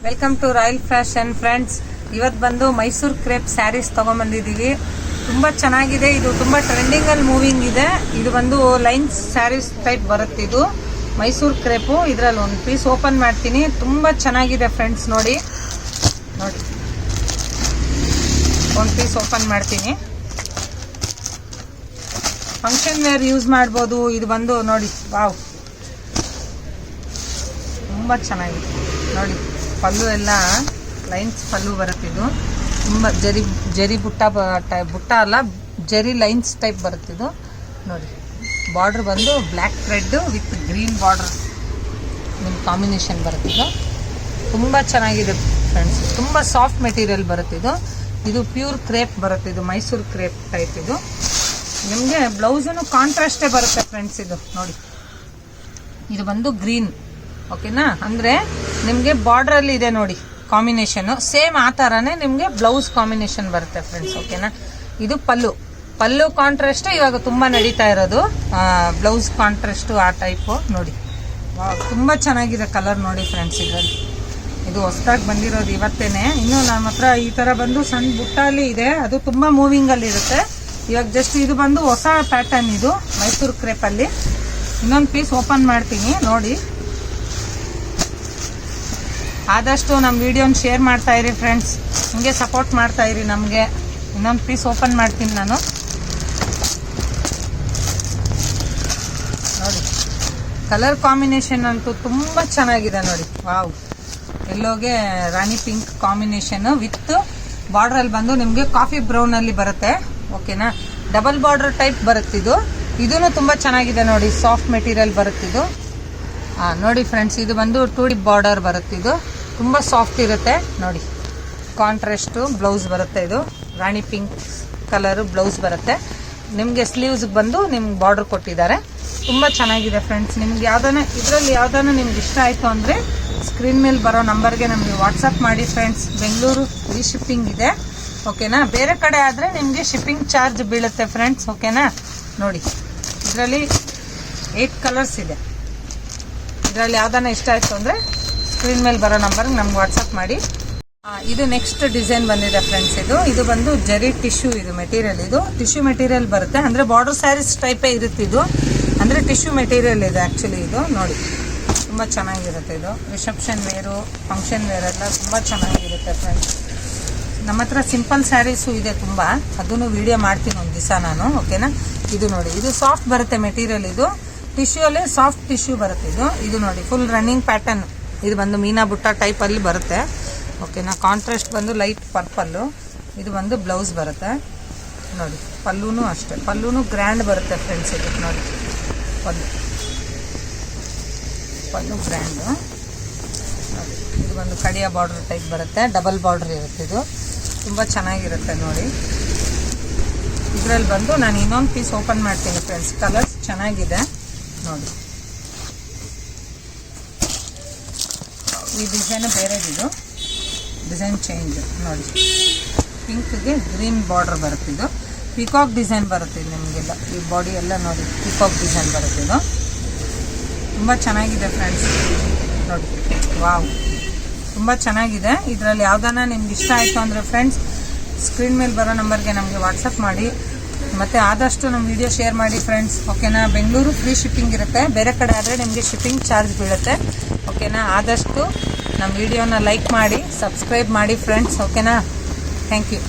Welcome to royal fashion friends. ಇವತ್ತು ಬಂದು Mysuru crepe saris ತಗೊಂಡ್ಬಂದಿದ್ದೀವಿ. ತುಂಬ ಚೆನ್ನಾಗಿದೆ. ಇದು ತುಂಬ ಟ್ರೆಂಡಿಂಗಲ್ಲಿ ಮೂವಿಂಗ್ ಇದೆ. ಇದು ಬಂದು ಲೈನ್ಸ್ ಸ್ಯಾರೀಸ್ ಟೈಪ್ ಬರುತ್ತೆ. ಇದು ಮೈಸೂರು ಕ್ರೇಪು. ಇದರಲ್ಲಿ ಒಂದು ಪೀಸ್ ಓಪನ್ ಮಾಡ್ತೀನಿ. ತುಂಬ ಚೆನ್ನಾಗಿದೆ ಫ್ರೆಂಡ್ಸ್. ನೋಡಿ ನೋಡಿ, ಒಂದು ಪೀಸ್ ಓಪನ್ ಮಾಡ್ತೀನಿ. ಫಂಕ್ಷನ್ ವೇರ್ ಯೂಸ್ ಮಾಡ್ಬೋದು. ಇದು ಬಂದು ನೋಡಿ, ವಾವ್, ತುಂಬ ಚೆನ್ನಾಗಿದೆ. ನೋಡಿ, ಪಲ್ಲು ಎಲ್ಲ ಲೈನ್ಸ್ ಪಲ್ಲು ಬರುತ್ತಿದ್ದು. ತುಂಬ ಜರಿ ಬುಟ್ಟ ಅಲ್ಲ, ಜರಿ ಲೈನ್ಸ್ ಟೈಪ್ ಬರುತ್ತಿದ್ದು. ನೋಡಿ, ಬಾರ್ಡ್ರ್ ಬಂದು black thread with green border ನಿಮ್ಮ ಕಾಂಬಿನೇಷನ್ ಬರುತ್ತಿದ್ದು. ತುಂಬ ಚೆನ್ನಾಗಿದೆ ಫ್ರೆಂಡ್ಸ್. ತುಂಬ ಸಾಫ್ಟ್ ಮೆಟೀರಿಯಲ್ ಬರುತ್ತಿದ್ದು. ಇದು ಪ್ಯೂರ್ ಕ್ರೇಪ್ ಬರುತ್ತಿದ್ದು, ಮೈಸೂರು ಕ್ರೇಪ್ ಟೈಪ್. ಇದು ನಿಮಗೆ ಬ್ಲೌಸನ್ನು ಕಾಂಟ್ರಾಸ್ಟೇ ಬರುತ್ತೆ ಫ್ರೆಂಡ್ಸ್. ಇದು ನೋಡಿ, ಇದು ಬಂದು ಗ್ರೀನ್, ಓಕೆನಾ. ಅಂದರೆ ನಿಮಗೆ ಬಾರ್ಡ್ರಲ್ಲಿ ಇದೆ ನೋಡಿ ಕಾಂಬಿನೇಷನ್ನು, ಸೇಮ್ ಆ ಥರನೇ ನಿಮಗೆ ಬ್ಲೌಸ್ ಕಾಂಬಿನೇಷನ್ ಬರುತ್ತೆ ಫ್ರೆಂಡ್ಸ್, ಓಕೆನಾ. ಇದು ಪಲ್ಲು ಕಾಂಟ್ರಾಸ್ಟ್ ಇವಾಗ ತುಂಬ ನಡೀತಾ ಇರೋದು. ಬ್ಲೌಸ್ ಕಾಂಟ್ರಾಸ್ಟು ಆ ಟೈಪು. ನೋಡಿ, ತುಂಬ ಚೆನ್ನಾಗಿದೆ ಕಲರ್. ನೋಡಿ ಫ್ರೆಂಡ್ಸ್, ಇದರಲ್ಲಿ ಇದು ಹೊಸದಾಗಿ ಬಂದಿರೋದು ಇವತ್ತೇನೆ. ಇನ್ನು ನಮ್ಮ ಹತ್ರ ಈ ಥರ ಬಂದು ಸಣ್ಣ ಬುಟ್ಟಲ್ಲಿ ಇದೆ, ಅದು ತುಂಬ ಮೂವಿಂಗಲ್ಲಿ ಇರುತ್ತೆ. ಇವಾಗ ಜಸ್ಟ್ ಇದು ಬಂದು ಹೊಸ ಪ್ಯಾಟರ್ನ್, ಇದು ಮೈಸೂರು ಕ್ರೇಪಲ್ಲಿ. ಇನ್ನೊಂದು ಪೀಸ್ ಓಪನ್ ಮಾಡ್ತೀನಿ. ನೋಡಿ, ಆದಷ್ಟು ನಮ್ಮ ವಿಡಿಯೋನ ಶೇರ್ ಮಾಡ್ತಾ ಇರಿ ಫ್ರೆಂಡ್ಸ್. ಹಿಂಗೆ ಸಪೋರ್ಟ್ ಮಾಡ್ತಾ ಇರಿ ನಮಗೆ. ಇನ್ನೊಂದು ಪೀಸ್ ಓಪನ್ ಮಾಡ್ತೀನಿ ನಾನು. ನೋಡಿ, ಕಲರ್ ಕಾಂಬಿನೇಷನ್ ಅಂತೂ ತುಂಬ ಚೆನ್ನಾಗಿದೆ. ನೋಡಿ, ವಾವ್, ಎಲ್ಲೋಗೆ ರಾಣಿ ಪಿಂಕ್ ಕಾಂಬಿನೇಷನ್ ವಿತ್ ಬಾರ್ಡ್ರಲ್ಲಿ ಬಂದು ನಿಮಗೆ ಕಾಫಿ ಬ್ರೌನಲ್ಲಿ ಬರುತ್ತೆ, ಓಕೆನಾ. ಡಬಲ್ ಬಾರ್ಡರ್ ಟೈಪ್ ಬರುತ್ತಿದ್ದು. ಇದೂ ತುಂಬ ಚೆನ್ನಾಗಿದೆ. ನೋಡಿ, ಸಾಫ್ಟ್ ಮೆಟೀರಿಯಲ್ ಬರುತ್ತಿದ್ದು. ನೋಡಿ ಫ್ರೆಂಡ್ಸ್, ಇದು ಬಂದು 2D ಬಾರ್ಡರ್ ಬರುತ್ತಿದ್ದು. ತುಂಬ ಸಾಫ್ಟ್ ಇರುತ್ತೆ. ನೋಡಿ, ಕಾಂಟ್ರಾಸ್ಟು ಬ್ಲೌಸ್ ಬರುತ್ತೆ. ಇದು ರಾಣಿ ಪಿಂಕ್ ಕಲರು ಬ್ಲೌಸ್ ಬರುತ್ತೆ. ನಿಮಗೆ ಸ್ಲೀವ್ಸ್ಗೆ ಬಂದು ನಿಮ್ಗೆ ಬಾರ್ಡರ್ ಕೊಟ್ಟಿದ್ದಾರೆ. ತುಂಬ ಚೆನ್ನಾಗಿದೆ ಫ್ರೆಂಡ್ಸ್. ನಿಮ್ಗೆ ಇದರಲ್ಲಿ ಯಾವ್ದಾನ ನಿಮ್ಗೆ ಇಷ್ಟ ಆಯಿತು ಅಂದರೆ ಸ್ಕ್ರೀನ್ ಮೇಲೆ ಬರೋ ನಂಬರ್ಗೆ ನಮಗೆ ವಾಟ್ಸಪ್ ಮಾಡಿ ಫ್ರೆಂಡ್ಸ್. ಬೆಂಗಳೂರು ಫ್ರೀ ಶಿಪ್ಪಿಂಗ್ ಇದೆ, ಓಕೆನಾ. ಬೇರೆ ಕಡೆ ಆದರೆ ನಿಮಗೆ ಶಿಪ್ಪಿಂಗ್ ಚಾರ್ಜ್ ಬೀಳುತ್ತೆ ಫ್ರೆಂಡ್ಸ್, ಓಕೆನಾ. ನೋಡಿ, ಇದರಲ್ಲಿ 8 ಕಲರ್ಸ್ ಇದೆ. ಇದರಲ್ಲಿ ಯಾವ್ದಾನ ಇಷ್ಟ ಆಯಿತು ಅಂದರೆ ಸ್ಕ್ರೀನ್ ಮೇಲೆ ಬರೋ ನಂಬರ್ಗೆ ನಮ್ಗೆ ವಾಟ್ಸಪ್ ಮಾಡಿ. ಇದು ನೆಕ್ಸ್ಟ್ ಡಿಸೈನ್ ಬಂದಿದೆ ಫ್ರೆಂಡ್ಸ್. ಇದು ಬಂದು ಜರಿ ಟಿಶ್ಯೂ. ಇದು ಮೆಟೀರಿಯಲ್, ಇದು ಟಿಶ್ಯೂ ಮೆಟೀರಿಯಲ್ ಬರುತ್ತೆ. ಅಂದರೆ ಬಾರ್ಡರ್ ಸ್ಯಾರೀಸ್ ಟೈಪೇ ಇರುತ್ತೆ. ಇದು ಅಂದರೆ ಟಿಶ್ಯೂ ಮೆಟೀರಿಯಲ್ ಇದೆ ಆ್ಯಕ್ಚುಲಿ. ಇದು ನೋಡಿ, ತುಂಬ ಚೆನ್ನಾಗಿರುತ್ತೆ. ಇದು ರಿಸೆಪ್ಷನ್ ವೇರು, ಫಂಕ್ಷನ್ ವೇರ್ ಎಲ್ಲ ತುಂಬ ಚೆನ್ನಾಗಿರುತ್ತೆ ಫ್ರೆಂಡ್ಸ್. ನಮ್ಮ ಹತ್ರ ಸಿಂಪಲ್ ಸ್ಯಾರೀಸು ಇದೆ ತುಂಬ, ಅದನ್ನು ವಿಡಿಯೋ ಮಾಡ್ತೀನಿ ಒಂದು ದಿವಸ ನಾನು, ಓಕೆನಾ. ಇದು ನೋಡಿ, ಇದು ಸಾಫ್ಟ್ ಬರುತ್ತೆ ಮೆಟೀರಿಯಲ್. ಇದು ಟಿಶ್ಯೂ ಅಲ್ಲೇ ಸಾಫ್ಟ್ ಟಿಶ್ಯೂ ಬರುತ್ತೆ. ಇದು ನೋಡಿ, ಫುಲ್ ರನ್ನಿಂಗ್ ಪ್ಯಾಟರ್ನ್. ಇದು ಬಂದು ಮೀನಾ ಬುಟ್ಟ ಟೈಪಲ್ಲಿ ಬರುತ್ತೆ, ಓಕೆನಾ. ಕಾಂಟ್ರಾಸ್ಟ್ ಬಂದು ಲೈಟ್ ಪರ್ಪಲ್ಲು. ಇದು ಬಂದು ಬ್ಲೌಸ್ ಬರುತ್ತೆ. ನೋಡಿ, ಪಲ್ಲೂನು ಅಷ್ಟೇ, ಪಲ್ಲೂನು ಗ್ರ್ಯಾಂಡ್ ಬರುತ್ತೆ ಫ್ರೆಂಡ್ಸ್. ಇದು ನೋಡಿ, ಪಲ್ಲು ಗ್ರ್ಯಾಂಡು. ನೋಡಿ, ಇದು ಬಂದು ಕಡಿಯ ಬಾರ್ಡ್ರ್ ಟೈಪ್ ಬರುತ್ತೆ. ಡಬಲ್ ಬಾರ್ಡ್ರ್ ಇರುತ್ತೆ. ಇದು ತುಂಬ ಚೆನ್ನಾಗಿರುತ್ತೆ. ನೋಡಿ, ಇದರಲ್ಲಿ ಬಂದು ನಾನು ಇನ್ನೊಂದು ಪೀಸ್ ಓಪನ್ ಮಾಡ್ತೀನಿ ಫ್ರೆಂಡ್ಸ್. ಕಲರ್ಸ್ ಚೆನ್ನಾಗಿದೆ. ನೋಡಿ, ಈ ಡಿಸೈನು ಬೇರೆದಿದು, ಡಿಸೈನ್ ಚೇಂಜ್. ನೋಡಿ, ಪಿಂಕ್ಗೆ ಗ್ರೀನ್ ಬಾರ್ಡರ್ ಬರುತ್ತಿದ್ದು. ಪಿಕಾಕ್ ಡಿಸೈನ್ ಬರುತ್ತೆ ನಿಮಗೆಲ್ಲ. ಈ ಬಾಡಿ ಎಲ್ಲ ನೋಡಿ, ಪಿಕಾಕ್ ಡಿಸೈನ್ ಬರುತ್ತಿದ್ದು. ತುಂಬ ಚೆನ್ನಾಗಿದೆ ಫ್ರೆಂಡ್ಸ್. ನೋಡಿ, ವಾವ್, ತುಂಬ ಚೆನ್ನಾಗಿದೆ. ಇದರಲ್ಲಿ ಯಾವ್ದಾನ ನಿಮ್ಗೆ ಇಷ್ಟ ಆಯಿತು ಅಂದರೆ ಫ್ರೆಂಡ್ಸ್ ಸ್ಕ್ರೀನ್ ಮೇಲೆ ಬರೋ ನಂಬರ್ಗೆ ನಮಗೆ ವಾಟ್ಸಪ್ ಮಾಡಿ. ಮತ್ತು ಆದಷ್ಟು ನಮ್ಮ ವಿಡಿಯೋ ಶೇರ್ ಮಾಡಿ ಫ್ರೆಂಡ್ಸ್, ಓಕೆನಾ. ಬೆಂಗಳೂರು ಫ್ರೀ ಶಿಪ್ಪಿಂಗ್ ಇರುತ್ತೆ. ಬೇರೆ ಕಡೆ ಆದರೆ ನಿಮಗೆ ಶಿಪ್ಪಿಂಗ್ ಚಾರ್ಜ್ ಬೀಳುತ್ತೆ, ಓಕೆನಾ. ಆದಷ್ಟು ನಮ್ಮ ವಿಡಿಯೋನ ಲೈಕ್ ಮಾಡಿ, ಸಬ್ಸ್ಕ್ರೈಬ್ ಮಾಡಿ ಫ್ರೆಂಡ್ಸ್, ಓಕೆನಾ. Thank you.